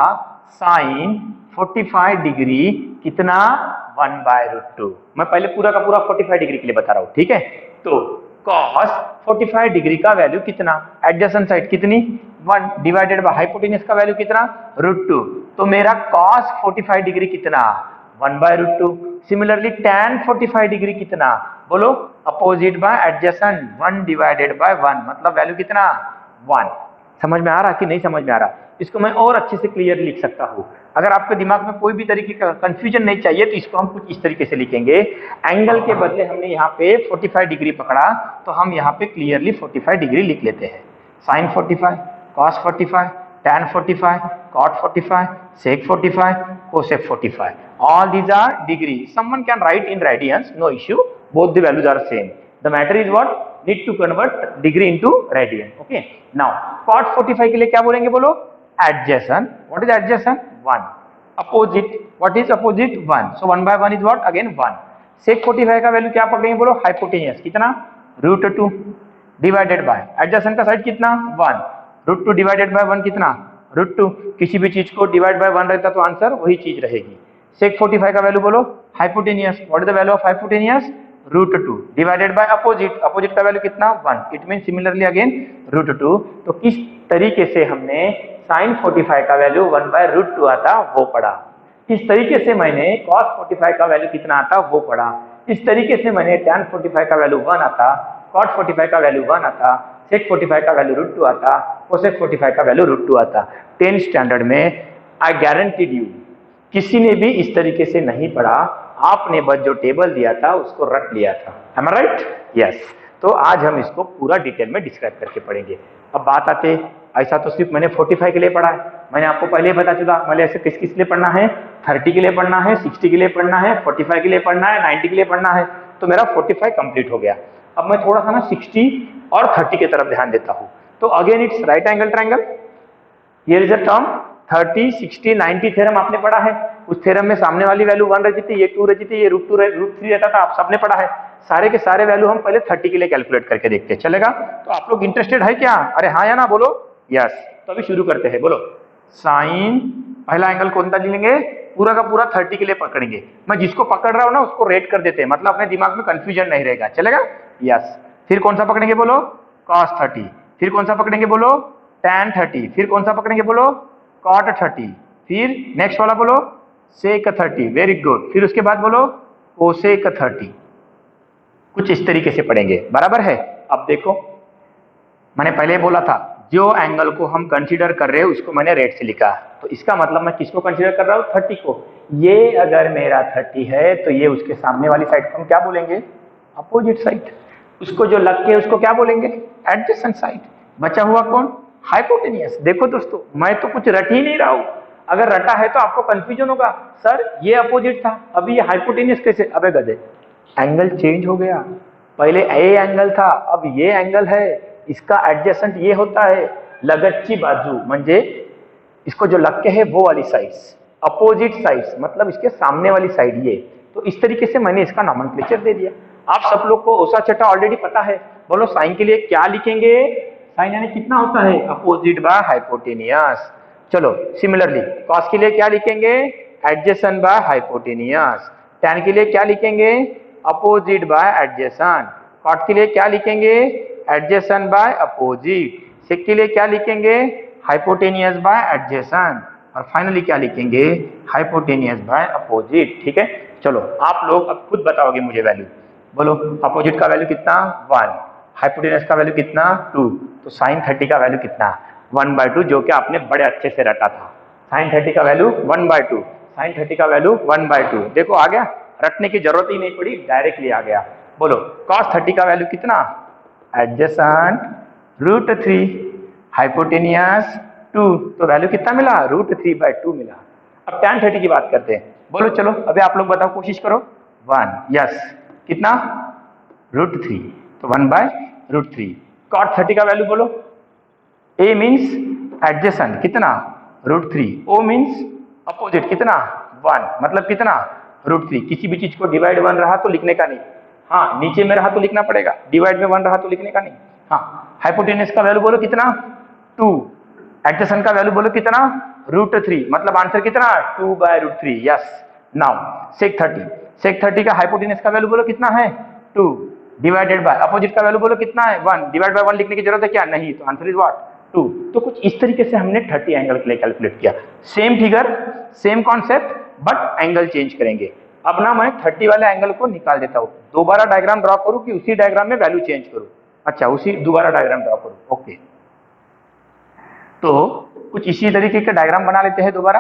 साइन 45 डिग्री कितना, 1/√2। मैं पहले पूरा का पूरा 45 डिग्री के लिए बता रहा हूं, ठीक है। तो cos 45 डिग्री का वैल्यू कितना, एडजेसेंट साइड कितनी, 1 डिवाइडेड बाय हाइपोटेनियस का वैल्यू कितना, √2। तो मेरा cos 45 डिग्री कितना, 1/√2। सिमिलरली tan 45 डिग्री कितना, बोलो opposite bye adjacent, 1 divided by 1, मतलब वैल्यू कितना, 1। समझ में आ रहा कि नहीं समझ में आ रहा, इसको मैं और अच्छे से क्लियर लिख सकता हूं। अगर आपके दिमाग में कोई भी तरीके का कंफ्यूजन नहीं चाहिए तो इसको हम कुछ इस तरीके से लिखेंगे। एंगल के बदले हमने यहाँ पे 45 डिग्री पकड़ा, तो हम यहाँ पे क्लियरली 45 डिग्री लिख लेते हैं। Sine 45, cos 45, tan 45, cot 45, sec 45, cosec 45. All these are degree. Someone can write in radians, no issue. Both the values are same. The matter is what? Need to convert degree into radian. Okay, now cot 45 के लिए क्या बोलेंगे बोलो? Adjacent. What is adjacent? 1। Opposite, what is opposite? 1। So 1 by 1 is what? Again 1। sec 45 का value क्या पकड़ेंगे बोलो? Hypotenuse. कितना? √2 डिवाइडेड बाय एडजेसेंट का साइड कितना? 1। √2 डिवाइडेड बाय 1 कितना? √2। किसी भी चीज को डिवाइड बाय 1 रहता तो आंसर वही चीज रहेगी। sec 45 का वैल्यू बोलो? Hypotenuse. What is the value of hypotenuse? √2 divided by opposite. Opposite का वैल्यू कितना? 1। It mean similarly again √2। तो किस तरीके से हमने sin 45 का वैल्यू 1 by √2 आता वो पढ़ा। इस तरीके से मैंने cos 45 का वैल्यू कितना आता वो पढ़ा। इस तरीके से मैंने tan 45 का वैल्यू 1 आता, cot 45 का वैल्यू 1 आता, sec 45 का वैल्यू √2 आता, cosec 45 का वैल्यू √2 आता। 10th स्टैंडर्ड में आई गारंटीड यू किसी ने भी इस तरीके से नहीं पढ़ा, आपने बस जो टेबल दिया था उसको रट लिया था। Am I right? Yes। तो आज हम इसको पूरा डिटेल में डिस्क्राइब करके पढ़ेंगे। अब बात आते, ऐसा तो सिर्फ मैंने 45 के लिए पढ़ा है, मैंने आपको पहले ही बता चुका। मैंने ऐसे किस किस लिए पढ़ना है? 30 के लिए पढ़ना है, 60 के लिए पढ़ना है, 45 के लिए पढ़ना है, 90 के लिए पढ़ना है। तो मेरा 45 कंप्लीट हो गया। अब मैं थोड़ा सा ना 60 और 30 की तरफ ध्यान देता हूँ। तो again it's right angle triangle. Here is a term 30, 60, 90 theorem आपने पढ़ा है। उस थ्योरम में सामने वाली वैल्यू 1 रहती थी, ये 2 रहती थी, ये √3 रहता था, आप सबने पढ़ा है। सारे के सारे वैल्यू हम पहले 30 के लिए कैलकुलेट करके देखते हैं, चलेगा? तो आप लोग इंटरेस्टेड है क्या? अरे हाँ या ना बोलो? यस। तो अभी शुरू करते हैं, बोलो। साइन, पहला एंगल कौन सा लेंगे? पूरा का पूरा 30 के लिए पकड़ेंगे। मैं जिसको पकड़ रहा हूं ना उसको रेट कर देते हैं, मतलब अपने दिमाग में कंफ्यूजन नहीं रहेगा, चलेगा? यस। फिर कौन सा पकड़ेंगे बोलो? cos 30। फिर कौन सा पकड़ेंगे बोलो? tan 30। फिर कौन सा पकड़ेंगे बोलो? cot 30। फिर नेक्स्ट वाला बोलो? sec 30। Very good. फिर उसके बाद बोलो cosec 30। कुछ इस तरीके से पढ़ेंगे, बराबर है? अब देखो, मैंने पहले बोला था जो एंगल को हम कंसीडर कर रहे हैं उसको मैंने रेड से लिखा। तो इसका मतलब मैं किसको कंसीडर कर रहा हूँ? 30 को। ये अगर मेरा 30 है तो ये उसके सामने वाली साइड को हम क्या बोलेंगे? Opposite side. उसको जो लग के उसको क्या बोलेंगे? Adjacent side. बचा हुआ कौन? हाइपोटेनियस। देखो दोस्तों, मैं तो कुछ रट ही नहीं रहा हूं। अगर रटा है तो आपको कंफ्यूजन होगा, सर ये अपोजिट था, अभी ये हाइपोटेनियस कैसे? अबे गधे, एंगल चेंज हो गया। पहले ए एंगल था, अब ये एंगल है। इसका एडजेसेंट ये होता है, लगच्ची बाजू, म्हणजे इसको जो लग के है वो वाली साइड्स, अपोजिट साइड्स, मतलब इसके सामने वाली साइड ये। तो इस तरीके से मैंने इसका नॉमेनक्लेचर दे दिया। आप सब लोग को ओसा चटा ऑलरेडी पता है। बोलो साइन के लिए क्या लिखेंगे? साइन यानी कितना होता है? Opposite by hypotenuse. चलो सिमिलरली कॉस के लिए क्या लिखेंगे? Adjacent by hypotenuse. टैन के लिए क्या लिखेंगे? Opposite bye adjacent. कॉट के लिए क्या लिखेंगे? Adjacent bye opposite. सेक के लिए क्या लिखेंगे? Hypotenuse by adjacent. और फाइनली क्या लिखेंगे? Hypotenuse by opposite. ठीक है, चलो आप लोग अब खुद बताओगे मुझे वैल्यू। बोलो अपोजिट का वैल्यू कितना? 1। हाइपोटेनियस का वैल्यू कितना? 2। तो साइन 30 का वैल्यू कितना? 1/2, जो कि आपने बड़े अच्छे से रटा था। साइन 30 का वैल्यू 1/2। साइन 30 का वैल्यू 1/2। देखो आ गया, रटने की जरूरत ही नहीं पड़ी, डायरेक्टली आ गया। बोलो cos 30 का वैल्यू कितना? Adjacent √3, hypotenuse 2। तो वैल्यू कितना मिला? √3/2 मिला। अब tan 30 की बात करते हैं। बोलो चलो अभी आप लोग बताओ, कोशिश करो। 1। यस, कितना? √3। तो 1/√3। cot 30 का वैल्यू बोलो? A मीन्स एडजेसेंट, कितना? √3। O मीन्स अपोजिट, कितना? 1। मतलब कितना? √3। किसी भी चीज को डिवाइड 1 रहा तो लिखने का नहीं, हाँ नीचे में रहा तो लिखना पड़ेगा, डिवाइड में 1 रहा तो लिखने का नहीं। हाँ, हाइपोटेनियस का वैल्यू बोलो कितना? 2। एडजेसेंट का वैल्यू बोलो कितना? √3। मतलब आंसर कितना? 2/√3। यस। Now sec 30। sec 30 का हाइपोटेनियस का वैल्यू बोलो कितना है? 2 डिवाइडेड बाय अपोजिट का वैल्यू बोलो कितना है? 1। डिवाइड बाय 1 लिखने की जरूरत है क्या? नहीं। तो आंसर इज व्हाट? 2। तो कुछ इस तरीके से हमने 30 एंगल के लिए कैलकुलेट किया। Same figure, same concept, but angle change करेंगे। अब ना मैं 30 वाले एंगल को निकाल देता हूं। दोबारा डायग्राम ड्रॉ करूं कि उसी डायग्राम में वैल्यू चेंज करूं? अच्छा, उसी दोबारा डायग्राम ड्रॉ करूं। ओके, तो कुछ इसी तरीके का डायग्राम बना लेते हैं दोबारा।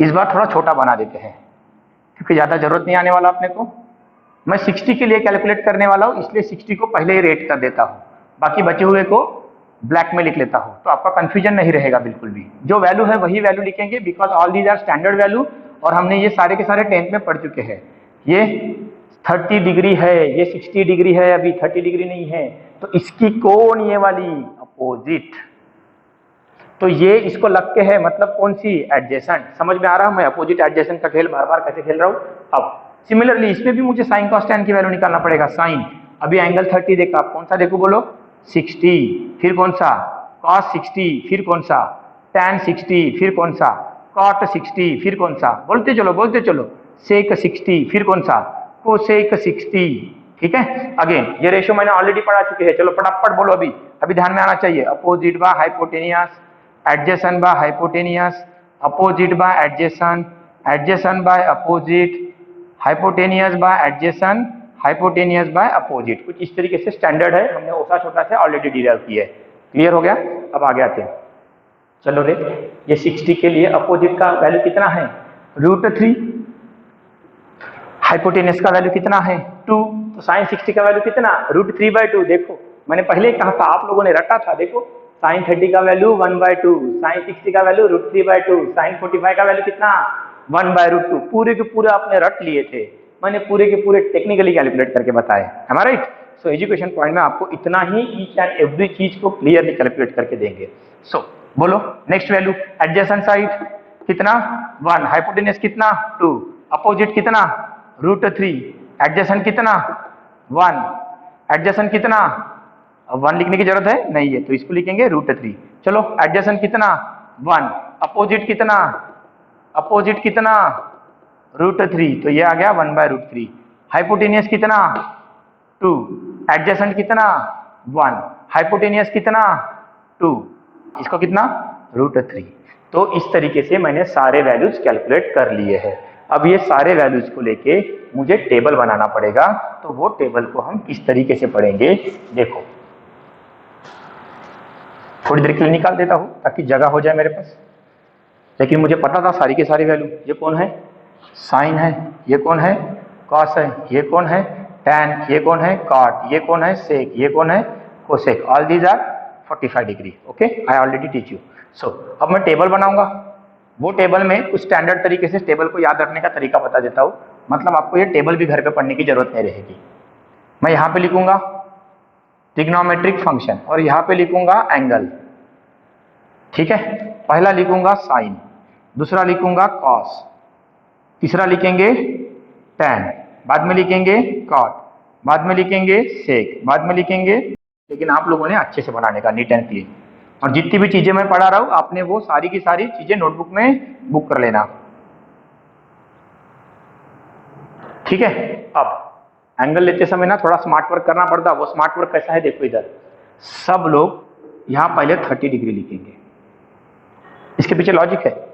इस बार थोड़ा छोटा बना देते हैं क्योंकि ज्यादा जरूरत नहीं आने वाला अपने को। मैं 60 के लिए कैलकुलेट करने वाला हूं, इसलिए 60 को पहले ही रेट कर देता हूं, बाकी बचे हुए को ब्लैक में लिख लेता हूं, तो आपका कंफ्यूजन नहीं रहेगा बिल्कुल भी। जो वैल्यू है वही वैल्यू लिखेंगे, because all these are standard value और हमने ये सारे के सारे 10th में पढ़ चुके हैं। ये 30 डिग्री है, ये 60 डिग्री है, अभी 30 डिग्री नहीं है, तो इसकी कौन ये वाली अपोजिट, तो ये इसको लग के है, मतलब कौन सी एडजेसेंट। समझ में आ रहा है मैं अपोजिट एडजेसेंट का खेल बार बार कैसे खेल रहा हूं। अब सिमिलरली इसमें भी मुझे साइन कॉस टैन की वैल्यू निकालना पड़ेगा। साइन अभी एंगल 30 देखा, कौन सा देखो बोलो 60, फिर कौन सा कॉस 60, फिर कौन सा टैन 60, फिर कौन सा कॉट 60, फिर कौन सा बोलते चलो सेक 60, फिर कौन सा कोसेक 60। ठीक है, अगेन ये रेशियो मैंने ऑलरेडी पढ़ा चुके हैं, चलो फटाफट बोलो। अभी ध्यान में आना चाहिए, opposite by hypotenuse, adjacent by hypotenuse, opposite by adjacent, adjacent by opposite, hypotenuse by adjacent, hypotenuse by opposite। कुछ इस तरीके से स्टैंडर्ड है, हमने ओसा छोटा से ऑलरेडी डिराइव किया है। क्लियर हो गया। अब आगे आते हैं, चलो रे, ये 60 के लिए अपोजिट का वैल्यू कितना है √3, हाइपोटेनियस का वैल्यू कितना है 2, तो साइन 60 का वैल्यू कितना √3/2। देखो मैंने पहले कहा था, आप लोगों ने रटा था, देखो साइन 30 का वैल्यू 1/2, साइन 60 का वैल्यू √3/2, साइन 45 का वैल्यू कितना 1/√2। पूरे के पूरे आपने रट लिए थे, मैंने पूरे के पूरे टेक्निकली कैलकुलेट करके बताए। M I right. So education point में आपको इतना ही ईच एंड एवरी चीज को क्लियरली कैलकुलेट करके देंगे। सो बोलो नेक्स्ट वैल्यू, एडजेसेंट साइड कितना 1, हाइपोटेनियस कितना 2, अपोजिट कितना √3, एडजेसेंट कितना 1, एडजेसेंट कितना, अब 1 लिखने की जरूरत है नहीं है, तो इसको लिखेंगे √3। चलो एडजेसेंट कितना 1, अपोजिट कितना √3, तो ये आ गया 1/√3। हाइपोटेनियस कितना 2, एडजेसेंट कितना 1, हाइपोटेनियस कितना 2, इसको कितना √3। तो इस तरीके से मैंने सारे वैल्यूज कैलकुलेट कर लिए हैं। अब ये सारे वैल्यूज को लेके मुझे टेबल बनाना पड़ेगा, तो वो टेबल को हम किस तरीके से पढ़ेंगे देखो, थोड़ी देर के लिए निकाल देता हूं ताकि जगह हो जाए मेरे पास। लेकिन मुझे पता था सारी की सारी वैल्यू, ये कौन है साइन है, ये कौन है कॉस है, ये कौन है टैन, ये कौन है कॉट, ये कौन है सेक, ये कौन है cosec, all these are 45 degree. Okay, I already teach you. So अब मैं टेबल बनाऊंगा, वो टेबल में कुछ स्टैंडर्ड तरीके से टेबल को याद रखने का तरीका बता देता हूं, मतलब आपको ये टेबल भी घर पे पढ़ने की जरूरत नहीं रहेगी। मैं यहाँ पे लिखूंगा ट्रिग्नोमेट्रिक फंक्शन और यहाँ पे लिखूंगा एंगल। ठीक है, पहला लिखूंगा साइन, दूसरा लिखूंगा कॉस, तीसरा लिखेंगे टैन, बाद में लिखेंगे कॉट, बाद में लिखेंगे सेक, बाद में लिखेंगे। लेकिन आप लोगों ने अच्छे से बनाने का नीट एंड क्लीन, और जितनी भी चीजें मैं पढ़ा रहा हूं आपने वो सारी की सारी चीजें नोटबुक में बुक कर लेना। ठीक है, अब एंगल लेते समय ना थोड़ा स्मार्ट वर्क करना पड़ता, वो स्मार्ट वर्क कैसा है देखो, इधर सब लोग यहाँ पहले 30 डिग्री लिखेंगे, इसके पीछे लॉजिक है।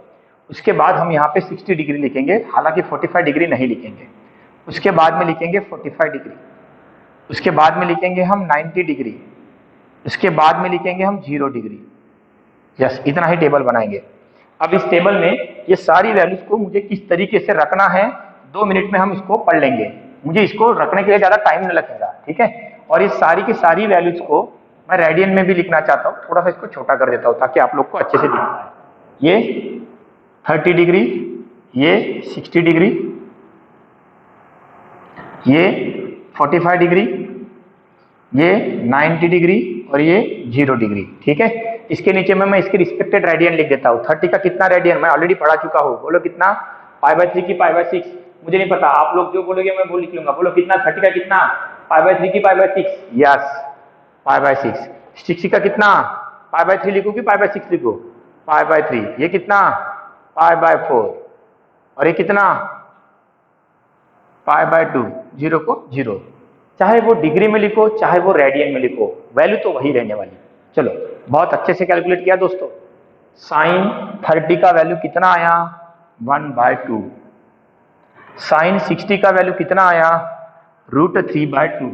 उसके बाद हम यहाँ पे 60 डिग्री लिखेंगे, हालांकि 45 डिग्री नहीं लिखेंगे। उसके बाद में लिखेंगे 45 डिग्री, उसके बाद में लिखेंगे हम 90 डिग्री, उसके बाद में लिखेंगे हम 0 डिग्री। यस, इतना ही टेबल बनाएंगे। अब इस टेबल में ये सारी वैल्यूज को मुझे किस तरीके से रखना है, 2 मिनट में हम इसको पढ़ लेंगे, मुझे इसको रखने के लिए ज्यादा टाइम नहीं लगेगा। ठीक है, और इस सारी की सारी वैल्यूज को मैं रेडियन में भी लिखना चाहता हूँ, थोड़ा सा इसको छोटा कर देता हूँ ताकि आप लोग को अच्छे से दिख पाए। ये 30 डिग्री, ये 60 डिग्री, ये 45 डिग्री, ये 90 डिग्री और ये 0 डिग्री। ठीक है, इसके नीचे में मैं इसके रिस्पेक्टेड रेडियन लिख देता हूँ। 30 का कितना रेडियन मैं ऑलरेडी पढ़ा चुका हूँ, बोलो कितना π/3 की π/6, मुझे नहीं पता, आप लोग जो बोलोगे मैं वो लिख लूंगा। बोलो कितना 30 का कितना π/3 की π/6, यस π/6। 60 का कितना π/3 लिखो कि π/6 लिखो, π/3। ये कितना π/4 और ये कितना π/2, 0 को 0, चाहे वो डिग्री में लिखो चाहे वो रेडियन में लिखो, वैल्यू तो वही रहने वाली। चलो बहुत अच्छे से कैलकुलेट किया दोस्तों। साइन 30 का वैल्यू कितना आया 1/2, साइन 60 का वैल्यू कितना आया √3/2,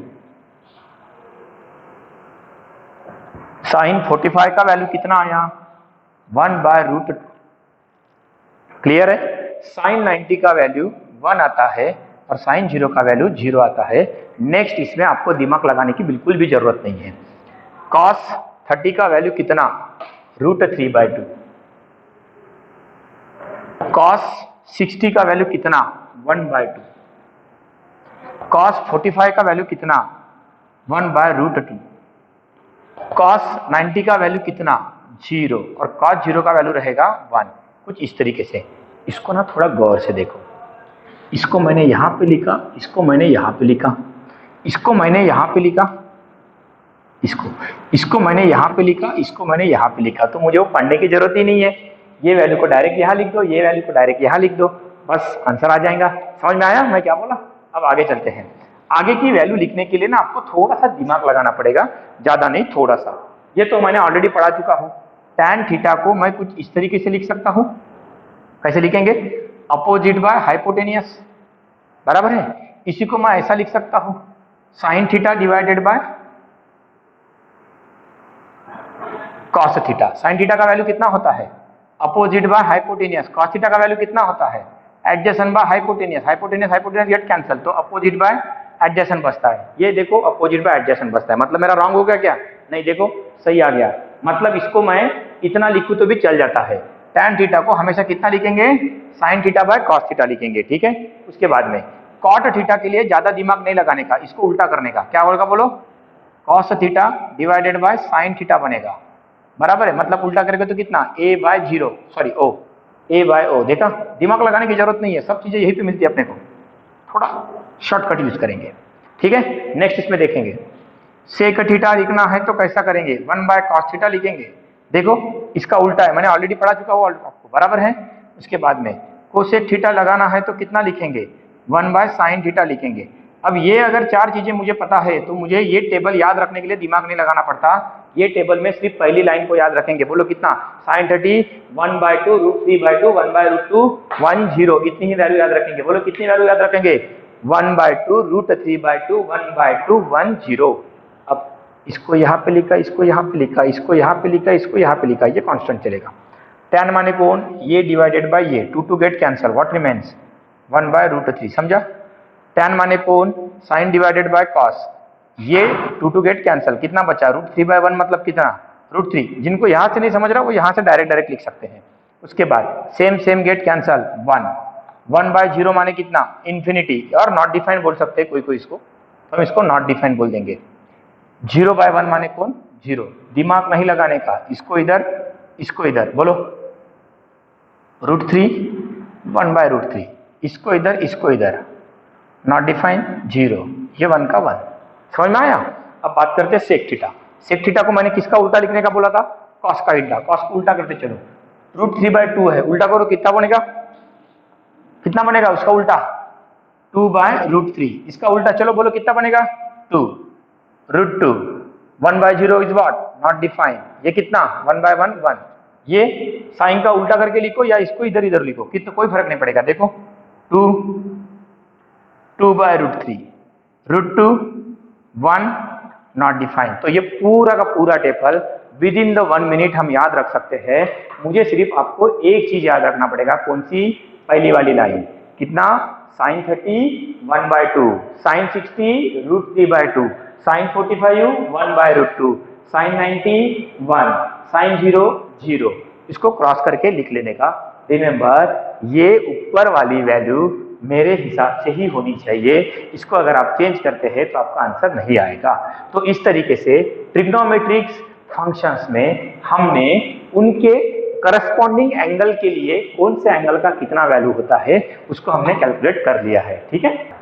साइन 45 का वैल्यू कितना आया 1/√2। क्लियर है, साइन 90 का वैल्यू 1 आता है और साइन 0 का वैल्यू 0 आता है। नेक्स्ट इसमें आपको दिमाग लगाने की बिल्कुल भी जरूरत नहीं है। कॉस 30 का वैल्यू कितना √3/2, कॉस 60 का वैल्यू कितना 1/2, cos 45 का वैल्यू कितना 1/√2, cos 90 का वैल्यू कितना 0 और cos 0 का वैल्यू रहेगा 1। कुछ इस तरीके से। इसको ना थोड़ा गौर से देखो, इसको मैंने यहाँ पे लिखा, इसको मैंने यहाँ पे लिखा, इसको मैंने यहाँ पे लिखा, इसको मैंने यहाँ पे लिखा, इसको मैंने यहाँ पे लिखा, तो मुझे वो पढ़ने की जरूरत ही नहीं है। ये वैल्यू को डायरेक्ट यहाँ लिख दो, ये वैल्यू को डायरेक्ट यहाँ लिख दो, बस आंसर आ जाएगा। समझ में आया मैं क्या बोला? अब आगे चलते हैं। आगे की वैल्यू लिखने के लिए ना आपको थोड़ा सा दिमाग लगाना पड़ेगा, ज्यादा नहीं थोड़ा सा। ये तो मैंने ऑलरेडी पढ़ा चुका हूँ। tan थीटा को मैं कुछ इस तरीके से लिख सकता हूँ। कैसे लिखेंगे? अपोजिट बाय हाइपोटेनियस, बराबर है। इसी को मैं ऐसा लिख सकता हूँ, sine theta divided by cos theta. Sine theta का वैल्यू कितना होता है? Opposite by hypotenuse. Cos theta का वैल्यू कितना होता है? Adjacent by hypotenuse. Hypotenuse get cancel, तो अपोजिट बाय एडजेसेंट बचता है। ये देखो अपोजिट बाय एडजेसेंट बचता है। मतलब मेरा रॉन्ग हो गया क्या? नहीं, देखो सही आ गया। मतलब इसको मैं इतना लिखूं तो भी चल जाता है। tan थीटा को हमेशा कितना लिखेंगे? Sine theta by cos theta लिखेंगे, ठीक है। उसके बाद में कॉट थीटा के लिए ज्यादा दिमाग नहीं लगाने का, इसको उल्टा करने का। क्या होगा बोलो? Cos theta divided by sine theta बनेगा, बराबर है। मतलब उल्टा करेंगे तो कितना? a/0 sorry o, a/o। देखा, दिमाग लगाने की जरूरत नहीं है, सब चीजें यही पे मिलती है अपने को। थोड़ा शॉर्टकट यूज करेंगे, ठीक है। नेक्स्ट इसमें देखेंगे, सेक थीटा लिखना है तो कैसा करेंगे? 1/cos थीटा लिखेंगे। देखो इसका उल्टा है, मैंने ऑलरेडी पढ़ा चुका हूँ आपको, बराबर है। उसके बाद में कोसेक थीटा लगाना है तो कितना लिखेंगे? 1/sin थीटा लिखेंगे। अब ये अगर चार चीजें मुझे पता है तो मुझे ये टेबल याद रखने के लिए दिमाग नहीं लगाना पड़ता। ये टेबल में सिर्फ पहली लाइन को याद रखेंगे। बोलो कितना? sin 30 1/2 √3/2 1/√2 10, इतनी ही वैल्यू याद रखेंगे। बोलो कितनी वैल्यू याद रखेंगे? 1/2 √3/2 1/2 10। अब इसको यहाँ पे लिखा, इसको यहाँ पे लिखा, इसको यहाँ पे लिखा, इसको यहाँ पे लिखा, ये कांस्टेंट चलेगा। tan माने कौन? ये डिवाइडेड बाय ये, 2 गेट कैंसल, व्हाट रिमेन्स? 1/√3। समझा? tan माने कौन? sin डिवाइडेड बाय cos, ये 2 गेट कैंसल, कितना बचा? √3/1 मतलब कितना? √3। जिनको यहाँ से नहीं समझ रहा वो यहाँ से डायरेक्ट लिख सकते हैं। उसके बाद सेम गेट कैंसल, 1/0 माने कितना? इन्फिनिटी, और नॉट डिफाइंड बोल सकते हैं कोई इसको, तो हम इसको नॉट डिफाइंड बोल देंगे। 0/1 माने कौन? 0। दिमाग नहीं लगाने का, इसको इधर, इसको इधर, बोलो √3 1/√3, इसको इधर, इसको इधर, नॉट डिफाइंड 0, ये 1 का 1। समझ में आया? अब बात करते हैं सेक थीटा। सेक थीटा को मैंने किसका उल्टा लिखने का बोला था? कॉस का उल्टा। कॉस को उल्टा करते चलो, √3/2 है, उल्टा करो कितना बनेगा? कितना बनेगा उसका उल्टा? 2/√3। इसका उल्टा चलो बोलो कितना बनेगा? 2 √2। 1/0 इज व्हाट? Not defined. ये कितना? 1/1 1। ये साइन का उल्टा करके लिखो या इसको इधर इधर लिखो, कितना कोई फर्क नहीं पड़ेगा। देखो 2/√3 √2 1 नॉट डिफाइंड। तो ये पूरा का पूरा table with in the 1 minute हम याद रख सकते हैं। मुझे सिर्फ आपको एक चीज याद रखना पड़ेगा, कौन सी? पहली वाली लाइन। कितना? sin 30 1/2, sin 60 √3/2, sin 45 1/√2, sin 90 1, sin 0 0। इसको क्रॉस करके लिख लेने का। रिमेंबर, ये ऊपर वाली वैल्यू मेरे हिसाब से ही होनी चाहिए। इसको अगर आप चेंज करते हैं तो आपका आंसर नहीं आएगा। तो इस तरीके से ट्रिग्नोमेट्रिक्स फंक्शंस में हमने उनके करस्पॉन्डिंग एंगल के लिए कौन से एंगल का कितना वैल्यू होता है उसको हमने कैलकुलेट कर लिया है, ठीक है।